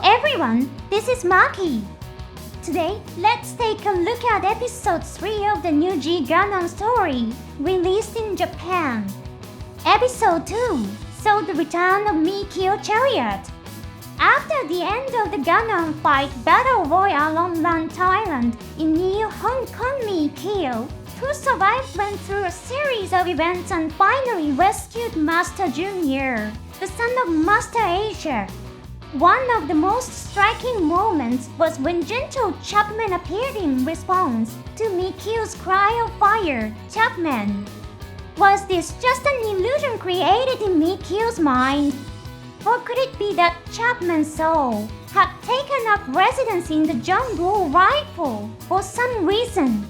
everyone, this is Maki. Today, let's take a look at episode 3 of the new G Gundam story, released in Japan. Episode 2 saw the return of Mikio Chariot. After the end of the Gundam fight Battle Royale on Land Island in New Hong Kong, Mikio, who survived, went through a series of events and finally rescued Master Junior, the son of Master Asia. One of the most striking moments was when gentle Chapman appeared in response to Mikio's cry of fire. Chapman. Was this just an illusion created in Mikio's mind? Or could it be that Chapman's soul had taken up residence in the Jungle Rifle for some reason?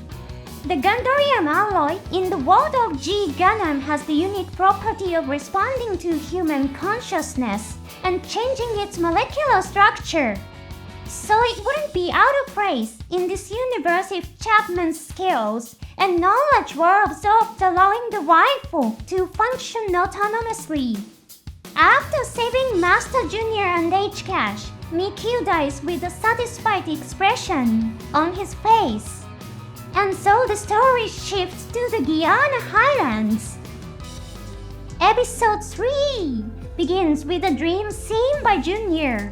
The Gundorium alloy in the world of G Gundam has the unique property of responding to human consciousness and changing its molecular structure. So it wouldn't be out of place in this universe if Chapman's skills and knowledge were absorbed, allowing the rifle to function autonomously. After saving Master Junior and H-Cash, Mikio dies with a satisfied expression on his face. And so the story shifts to the Guyana Highlands. Episode 3 begins with a dream seen by Junior.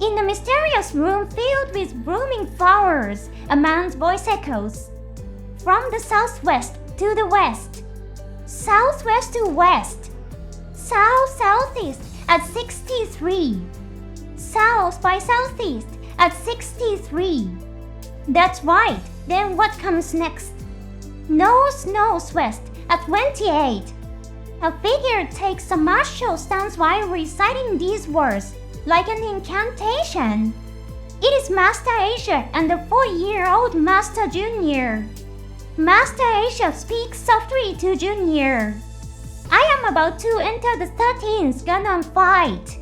In a mysterious room filled with blooming flowers, a man's voice echoes. From the southwest to the west. Southwest to west. South-southeast at 63. South by southeast at 63. That's right. Then what comes next? North-northwest at 28. A figure takes a martial stance while reciting these words, like an incantation. It is Master Asia and the 4-year-old Master Junior. Master Asia speaks softly to Junior. I am about to enter the 13th Gundam fight.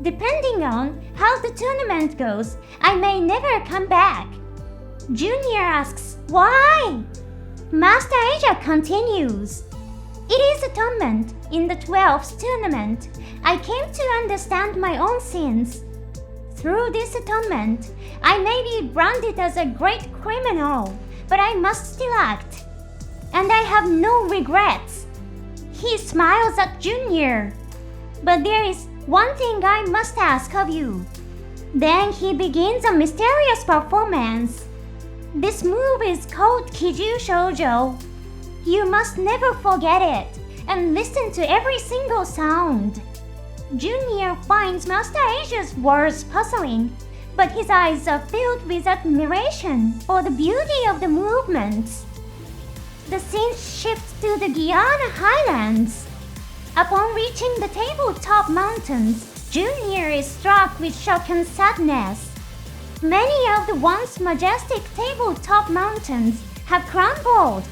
Depending on how the tournament goes, I may never come back. Junior asks, why? Master Asia continues. It is atonement in the 12th tournament. I came to understand my own sins. Through this atonement, I may be branded as a great criminal, but I must still act. And I have no regrets. He smiles at Junior. But there is one thing I must ask of you. Then he begins a mysterious performance. This move is called Kiju Shoujo. You must never forget it and listen to every single sound. Junior finds Master Asia's words puzzling, but his eyes are filled with admiration for the beauty of the movements. The scene shifts to the Guyana Highlands. Upon reaching the tabletop mountains, Junior is struck with shock and sadness. Many of the once majestic tabletop mountains have crumbled.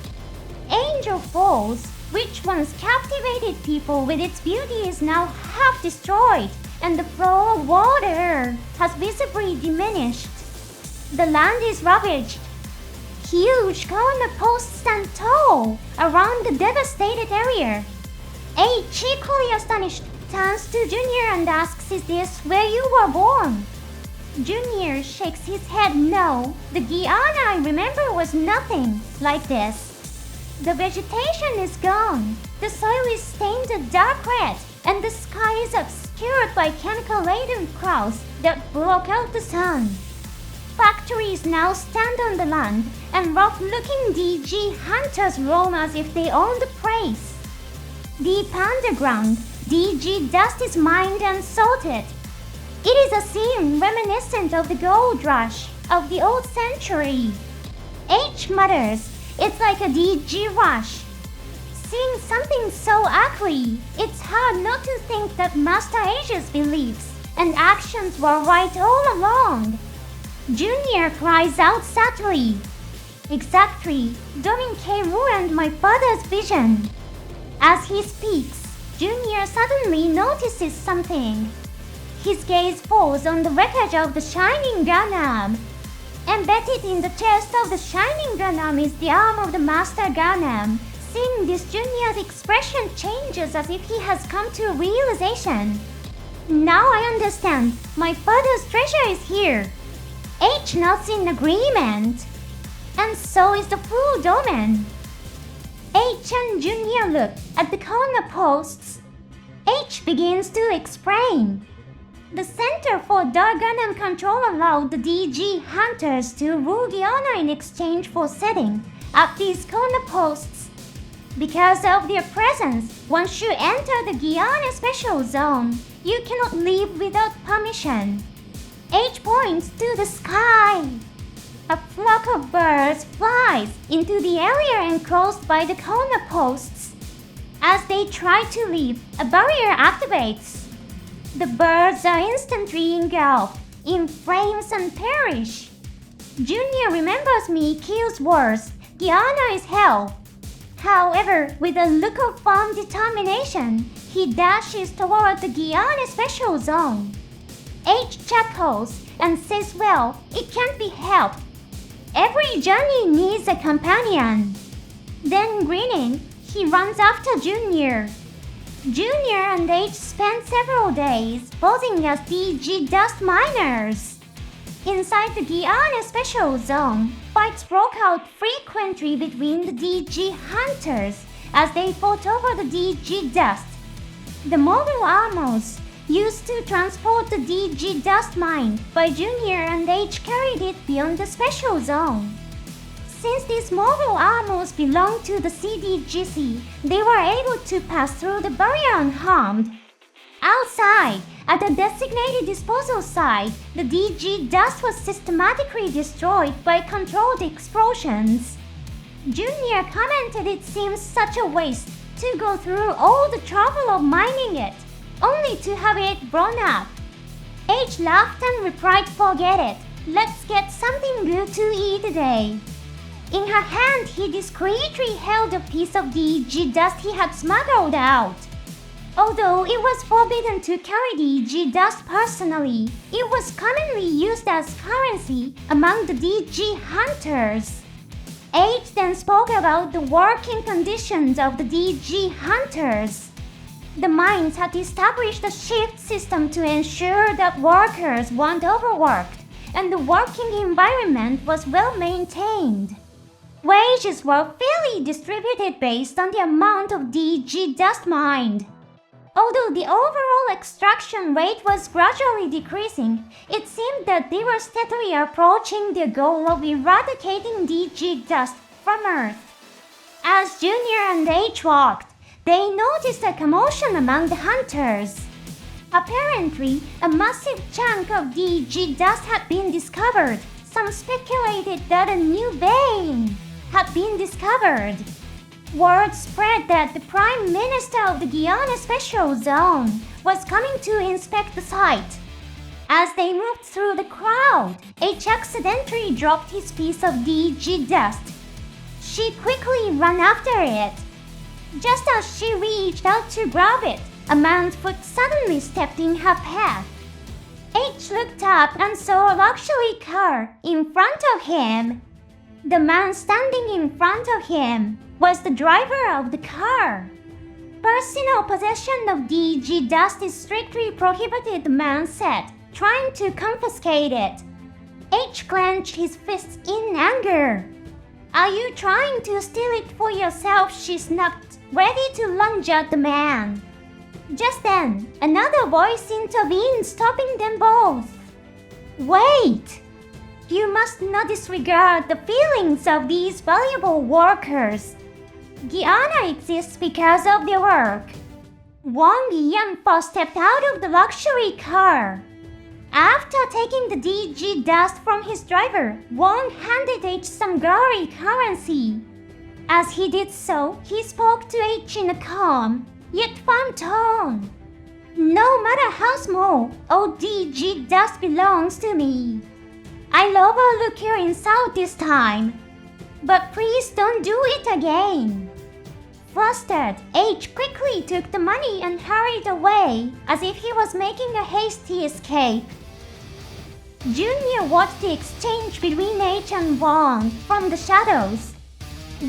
Angel Falls, which once captivated people with its beauty, is now half destroyed, and the flow of water has visibly diminished. The land is ravaged. Huge corner posts stand tall around the devastated area. H, equally astonished, turns to Junior and asks, is this where you were born? Junior shakes his head. No, the Guyana I remember was nothing like this. The vegetation is gone, the soil is stained a dark red, and the sky is obscured by chemical-laden clouds that block out the sun. Factories now stand on the land, and rough-looking DG hunters roam as if they own the place. Deep underground, DG dust is mined and sorted. It is a scene reminiscent of the gold rush of the old century. H mutters, it's like a DG rush. Seeing something so ugly, it's hard not to think that Master Asia's beliefs and actions were right all along. Junior cries out sadly. Exactly, Domon ruined my father's vision. As he speaks, Junior suddenly notices something. His gaze falls on the wreckage of the Shining Gundam. Embedded in the chest of the Shining Gundam is the arm of the Master Gundam. Seeing this, Junior's expression changes as if he has come to a realization. Now I understand. My father's treasure is here. H nods in agreement. And so is the full Domon. H and Junior look at the corner posts. H begins to explain. The Center for Dark Gundam Control allowed the DG hunters to rule Guyana in exchange for setting up these corner posts. Because of their presence, once you enter the Guyana Special Zone, you cannot leave without permission. H points to the sky. A flock of birds flies into the area enclosed by the corner posts. As they try to leave, a barrier activates. The birds are instantly engulfed in flames and perish. Junior remembers Miki's words, Guyana is hell. However, with a look of firm determination, he dashes toward the Guyana Special Zone. H chuckles and says, well, it can't be helped. Every journey needs a companion. Then grinning, he runs after Junior. Junior and H spend several days posing as DG dust miners. Inside the Guyana Special Zone, fights broke out frequently between the DG hunters as they fought over the DG dust. The mobile armors used to transport the DG dust mine by Junior and H carried it beyond the Special Zone. Since these mobile armors belonged to the CDGC, they were able to pass through the barrier unharmed. Outside, at the designated disposal site, the DG dust was systematically destroyed by controlled explosions. Junior commented it seems such a waste to go through all the trouble of mining it, only to have it blown up. H laughed and replied, forget it, let's get something good to eat today. In her hand, he discreetly held a piece of DG dust he had smuggled out. Although it was forbidden to carry DG dust personally, it was commonly used as currency among the DG hunters. H then spoke about the working conditions of the DG hunters. The mines had established a shift system to ensure that workers weren't overworked, and the working environment was well maintained. Wages were fairly distributed based on the amount of DG dust mined. Although the overall extraction rate was gradually decreasing, it seemed that they were steadily approaching their goal of eradicating DG dust from Earth. As Junior and H walked, they noticed a commotion among the hunters. Apparently, a massive chunk of DG dust had been discovered. Some speculated that a new vein had been discovered. Word spread that the Prime Minister of the Guyana Special Zone was coming to inspect the site. As they moved through the crowd, H accidentally dropped his piece of DG dust. She quickly ran after it. Just as she reached out to grab it, a man's foot suddenly stepped in her path. H looked up and saw a luxury car in front of him. The man standing in front of him was the driver of the car. Personal possession of DG dust is strictly prohibited, the man said, trying to confiscate it. H clenched his fists in anger. Are you trying to steal it for yourself? She snapped, ready to lunge at the man. Just then, another voice intervened, stopping them both. Wait! You must not disregard the feelings of these valuable workers. Guyana exists because of their work. Wang Yanfa stepped out of the luxury car. After taking the DG dust from his driver, Wang handed H some glory currency. As he did so, he spoke to H in a calm, yet firm tone. No matter how small, all DG dust belongs to me. I'll overlook your insult this time, but please don't do it again. Flustered, H quickly took the money and hurried away as if he was making a hasty escape. Junior watched the exchange between H and Wang from the shadows.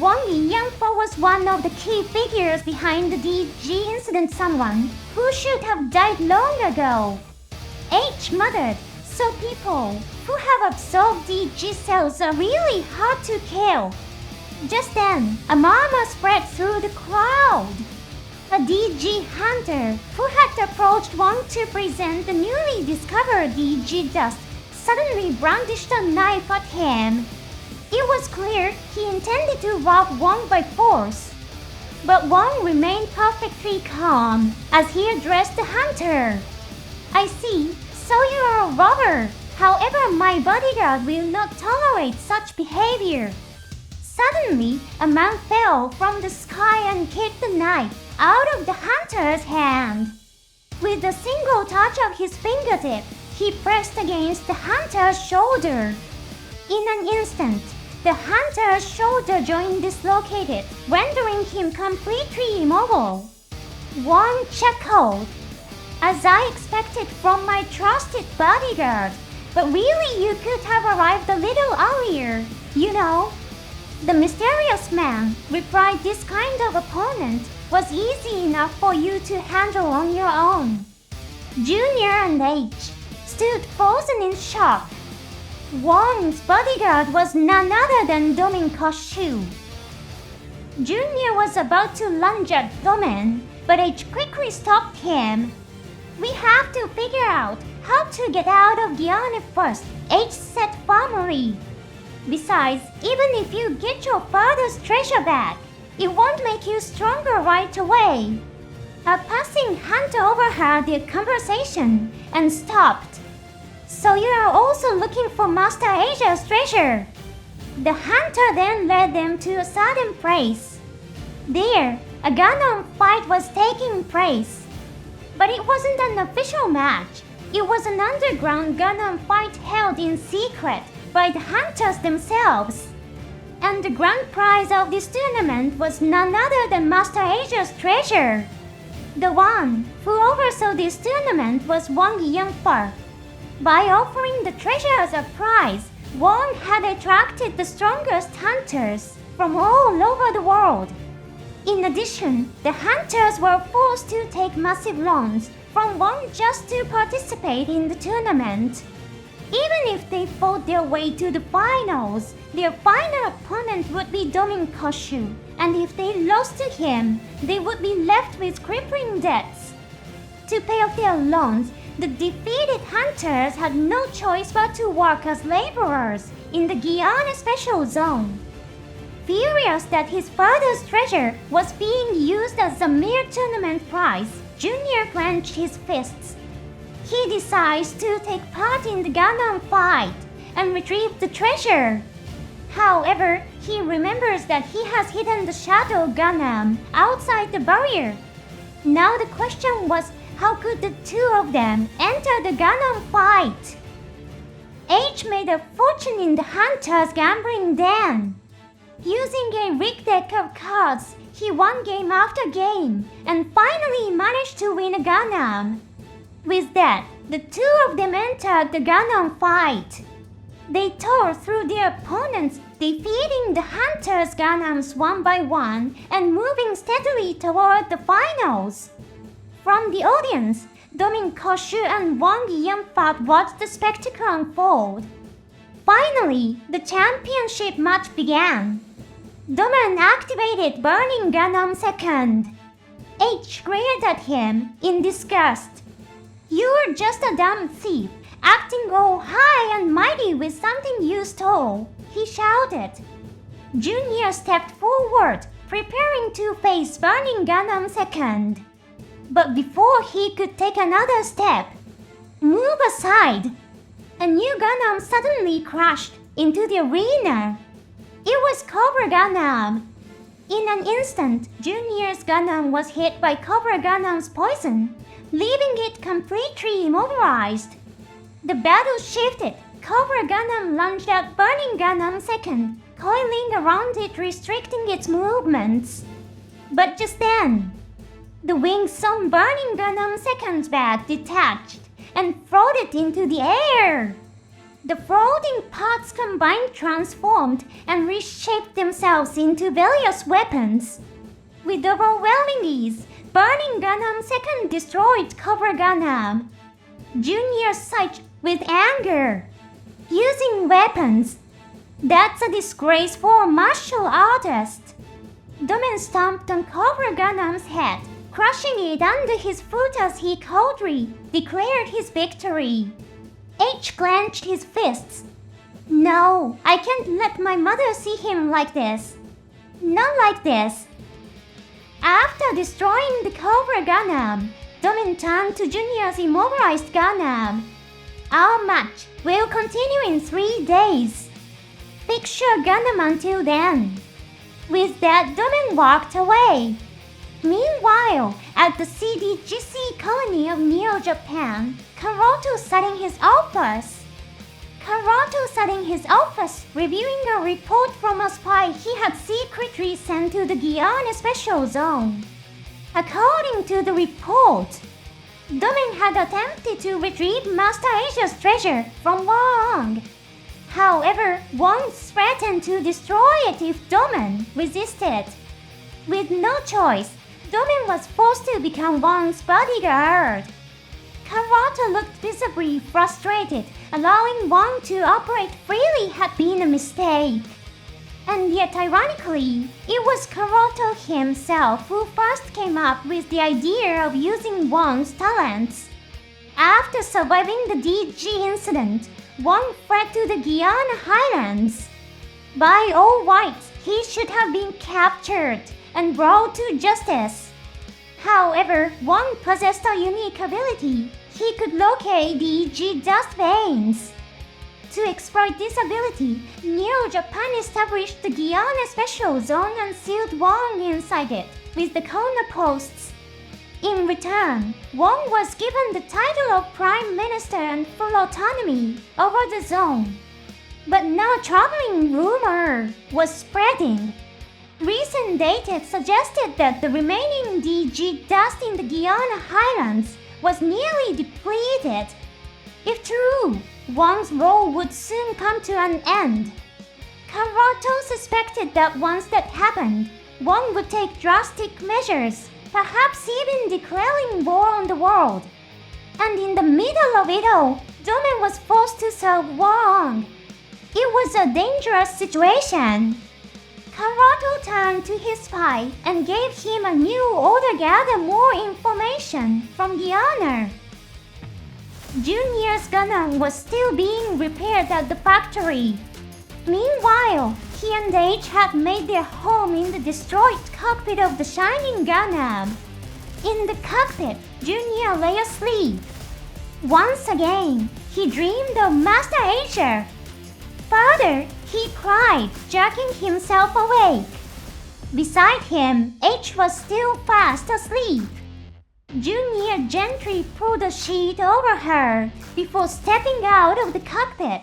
Wang Yangfa was one of the key figures behind the DG incident, someone who should have died long ago. H muttered, so people who have absorbed DG cells are really hard to kill. Just then, a murmur spread through the crowd. A DG hunter who had approached Wang to present the newly discovered DG dust suddenly brandished a knife at him. It was clear he intended to rob Wang by force. But Wang remained perfectly calm as he addressed the hunter. I see, so you are a robber. However, my bodyguard will not tolerate such behavior. Suddenly, a man fell from the sky and kicked the knife out of the hunter's hand. With a single touch of his fingertip, he pressed against the hunter's shoulder. In an instant, the hunter's shoulder joint dislocated, rendering him completely immobile. Wang chuckled. As I expected from my trusted bodyguard, but really you could have arrived a little earlier, you know. The mysterious man replied this kind of opponent was easy enough for you to handle on your own. Junior and H stood frozen in shock. Wang's bodyguard was none other than Domon. Junior was about to lunge at Domon, but H quickly stopped him. We have to figure out how to get out of Guyane first, H said firmly. Besides, even if you get your father's treasure back, it won't make you stronger right away. A passing hunter overheard their conversation and stopped. So you are also looking for Master Asia's treasure? The hunter then led them to a certain place. There, a Gundam fight was taking place. But it wasn't an official match. It was an underground Gundam fight held in secret by the hunters themselves. And the grand prize of this tournament was none other than Master Asia's treasure. The one who oversaw this tournament was Wang Yangfa. By offering the treasure as a prize, Wang had attracted the strongest hunters from all over the world. In addition, the hunters were forced to take massive loans from Wang just to participate in the tournament. Even if they fought their way to the finals, their final opponent would be Domon, and if they lost to him, they would be left with crippling debts. To pay off their loans, the defeated hunters had no choice but to work as laborers in the Guyane Special Zone. Furious that his father's treasure was being used as a mere tournament prize, Junior clenched his fists. He decides to take part in the Gundam fight and retrieve the treasure. However, he remembers that he has hidden the Shadow Gundam outside the barrier. Now the question was, how could the two of them enter the Gundam fight? H made a fortune in the Hunter's gambling den. Using a rigged deck of cards, he won game after game and finally managed to win a Gundam. With that, the two of them entered the Gundam fight. They tore through their opponents, defeating the Hunter's Gundams one by one and moving steadily toward the finals. From the audience, Domon and Wang Yangfa watched the spectacle unfold. Finally, the championship match began. Domon activated Burning Gundam Second. H glared at him in disgust. You're just a damn thief, acting all high and mighty with something you stole, he shouted. Junior stepped forward, preparing to face Burning Gundam Second. But before he could take another step, move aside. A new Gundam suddenly crashed into the arena. It was Cobra Gundam. In an instant, Junior's Gundam was hit by Cobra Gundam's poison, leaving it completely immobilized. The battle shifted. Cobra Gundam lunged at Burning Gundam Second, coiling around it, restricting its movements. But just then, the wings on Burning Gundam Second's back detached and floated into the air. The floating parts combined transformed and reshaped themselves into various weapons. With overwhelming ease, Burning Gundam Second destroyed Cobra Gundam. Junior sighed with anger. Using weapons. That's a disgrace for a martial artist. Domon stomped on Cobra Gundam's head, crushing it under his foot as he coldly declared his victory. H clenched his fists. No, I can't let my mother see him like this. Not like this. After destroying the Cobra Gundam, Domon turned to Junior's immobilized Gundam. Our match will continue in 3 days. Fix your Gundam until then. With that, Domon walked away. Meanwhile, at the CDGC colony of Neo Japan, Karat sat in his office reviewing a report from a spy he had secretly sent to the Guyana Special Zone. According to the report, Domon had attempted to retrieve Master Asia's treasure from Wong. However, Wong threatened to destroy it if Domon resisted. With no choice, Domon was forced to become Wong's bodyguard. Karat looked visibly frustrated. Allowing Wong to operate freely had been a mistake. And yet, ironically, it was Karat himself who first came up with the idea of using Wong's talents. After surviving the DG incident, Wong fled to the Guyana Highlands. By all rights, he should have been captured and brought to justice. However, Wong possessed a unique ability. He could locate DG dust veins. To exploit this ability, Neo Japan established the Guyana Special Zone and sealed Wong inside it with the corner posts. In return, Wong was given the title of Prime Minister and full autonomy over the zone. But now a troubling rumor was spreading. Recent data suggested that the remaining DG dust in the Guyana Highlands was nearly depleted. If true, Wong's role would soon come to an end. Karat suspected that once that happened, Wong would take drastic measures, perhaps even declaring war on the world. And in the middle of it all, Domon was forced to serve Wong. It was a dangerous situation. Karat turned to his spy and gave him a new order to gather more information from Guyana. Junior's Gundam was still being repaired at the factory. Meanwhile, he and H had made their home in the destroyed cockpit of the Shining Gundam. In the cockpit, Junior lay asleep. Once again, he dreamed of Master Asia. Further, he cried, jerking himself awake. Beside him, H was still fast asleep. Junior gently pulled a sheet over her before stepping out of the cockpit.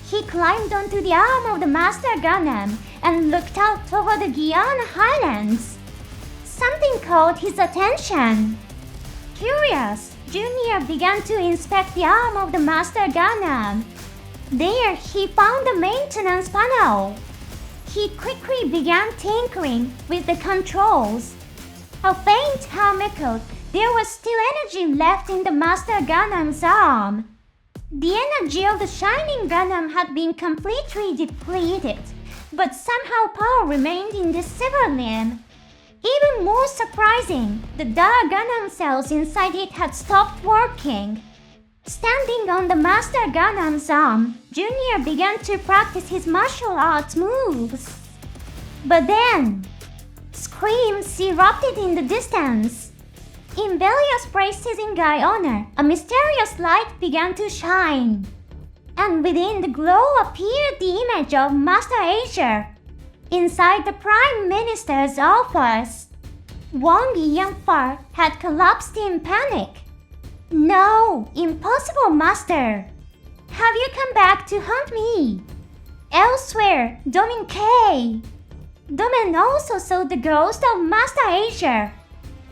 He climbed onto the arm of the Master Gundam and looked out over the Guyana Highlands. Something caught his attention. Curious, Junior began to inspect the arm of the Master Gundam. There, he found the maintenance panel. He quickly began tinkering with the controls. A faint hum echoed. There was still energy left in the Master Gundam's arm. The energy of the Shining Gundam had been completely depleted, but somehow power remained in the silver limb. Even more surprising, the dark Gundam cells inside it had stopped working. Standing on the Master Gundam's arm, Junior began to practice his martial arts moves. But then, screams erupted in the distance. In various places in Guyana, a mysterious light began to shine. And within the glow appeared the image of Master Asia. Inside the Prime Minister's office, Wang Yangfar had collapsed in panic. No, impossible, Master. Have you come back to hunt me? Elsewhere, Domon K. Domon also saw the ghost of Master Asia.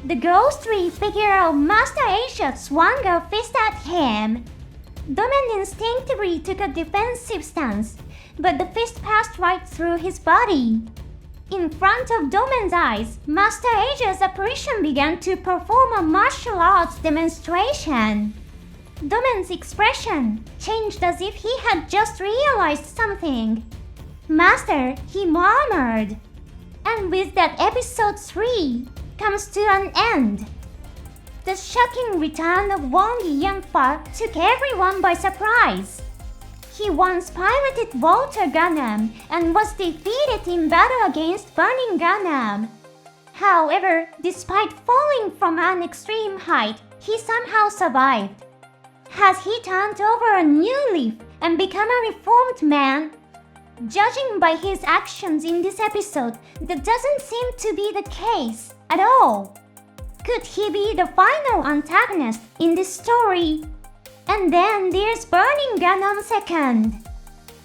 The ghostly figure of Master Asia swung a fist at him. Domon instinctively took a defensive stance, but the fist passed right through his body. In front of Domon's eyes, Master Asia's apparition began to perform a martial arts demonstration. Domon's expression changed as if he had just realized something. "Master," he murmured. And with that, episode 3 comes to an end. The shocking return of Wang Yanfa took everyone by surprise. He once piloted Water Gundam and was defeated in battle against Burning Gundam. However, despite falling from an extreme height, he somehow survived. Has he turned over a new leaf and become a reformed man? Judging by his actions in this episode, that doesn't seem to be the case at all. Could he be the final antagonist in this story? And then there's Burning Gundam Second.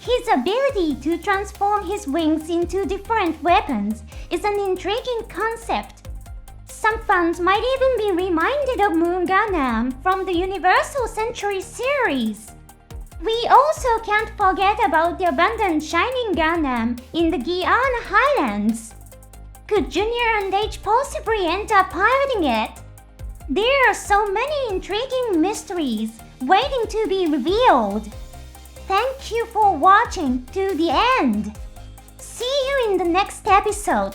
His ability to transform his wings into different weapons is an intriguing concept. Some fans might even be reminded of Moon Gundam from the Universal Century series. We also can't forget about the abandoned Shining Gundam in the Guyana Highlands. Could Junior and H possibly end up piloting it? There are so many intriguing mysteries waiting to be revealed. Thank you for watching to the end. See you in the next episode.